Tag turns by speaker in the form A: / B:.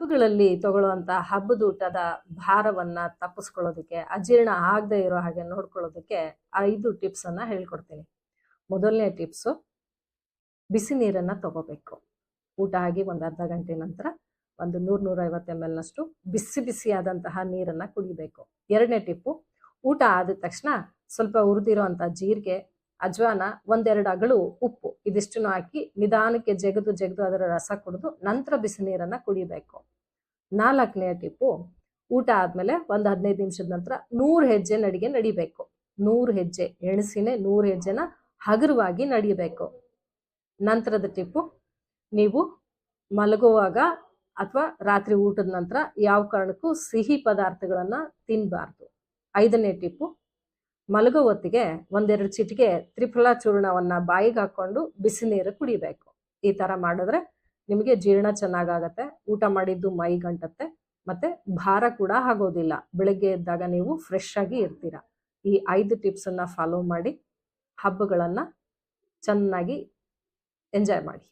A: ಹಬ್ಬಗಳಲ್ಲಿ ತಗೊಳ್ಳುವಂತ ಹಬ್ಬದೂಟದ ಭಾರವನ್ನ ತಪ್ಪಿಸ್ಕೊಳ್ಳೋದಕ್ಕೆ, ಅಜೀರ್ಣ ಆಗದೆ ಇರೋ ಹಾಗೆ ನೋಡ್ಕೊಳ್ಳೋದಕ್ಕೆ 5 ಟಿಪ್ಸ್ ಅನ್ನ ಹೇಳ್ಕೊಡ್ತೀನಿ. ಮೊದಲನೇ ಟಿಪ್ಸು, ಬಿಸಿ ನೀರನ್ನ ತಗೋಬೇಕು. ಊಟ ಆಗಿ ಒಂದು ಅರ್ಧ ಗಂಟೆ ನಂತರ ಒಂದು 100-150 ml ನಷ್ಟು ಬಿಸಿ ಬಿಸಿಯಾದಂತಹ ನೀರನ್ನ ಕುಡಿಬೇಕು. ಎರಡನೇ ಟಿಪ್ಪು, ಊಟ ಆದ ತಕ್ಷಣ ಸ್ವಲ್ಪ ಹುರಿದಿರೋಂಥ ಜೀರಿಗೆ, ಅಜ್ವಾನ, 1-2 ಅಗಳು ಉಪ್ಪು ಇದಿಷ್ಟನ್ನು ಹಾಕಿ ನಿಧಾನಕ್ಕೆ ಜಗದು ಅದರ ರಸ ಕುಡಿದು ನಂತರ ಬಿಸಿ ನೀರನ್ನ ಕುಡಿಬೇಕು. 4ನೇ ಟಿಪ್ಪು, ಊಟ ಆದ್ಮೇಲೆ ಒಂದು 15 ನಿಮಿಷದ ನಂತರ 100 ಹೆಜ್ಜೆ ನಡಿಗೆ ನಡಿಬೇಕು. 100 ಹೆಜ್ಜೆ ಎಣಸಿನೇ 100 ಹೆಜ್ಜೆನ ಹಗುರವಾಗಿ ನಡಿಬೇಕು. ನಂತರದ ಟಿಪ್ಪು, ನೀವು ಮಲಗುವಾಗ ಅಥವಾ ರಾತ್ರಿ ಊಟದ ನಂತರ ಯಾವ ಕಾರಣಕ್ಕೂ ಸಿಹಿ ಪದಾರ್ಥಗಳನ್ನ ತಿನ್ನಬಾರ್ದು. 5ನೇ ಟಿಪ್ಪು, ಮಲಗೋ ಹೊತ್ತಿಗೆ 1-2 ಚಿಟಿಕೆ ತ್ರಿಫಲ ಚೂರ್ಣವನ್ನ ಬಾಯಿಗೆ ಹಾಕೊಂಡು ಬಿಸಿ ನೀರು ಕುಡಿಬೇಕು. ಈ ತರ ಮಾಡಿದ್ರೆ ನಿಮಗೆ ಜೀರ್ಣ ಚೆನ್ನಾಗಾಗತ್ತೆ, ಊಟ ಮಾಡಿದ್ದು ಮೈಗಂಟತ್ತೆ, ಮತ್ತೆ ಭಾರ ಕೂಡ ಆಗೋದಿಲ್ಲ. ಬೆಳಗ್ಗೆ ಎದ್ದಾಗ ನೀವು ಫ್ರೆಶ್ ಆಗಿ ಇರ್ತೀರ. ಈ 5 ಟಿಪ್ಸ್ ಅನ್ನ ಫಾಲೋ ಮಾಡಿ ಹಬ್ಬಗಳನ್ನ ಚೆನ್ನಾಗಿ ಎಂಜಾಯ್ ಮಾಡಿ.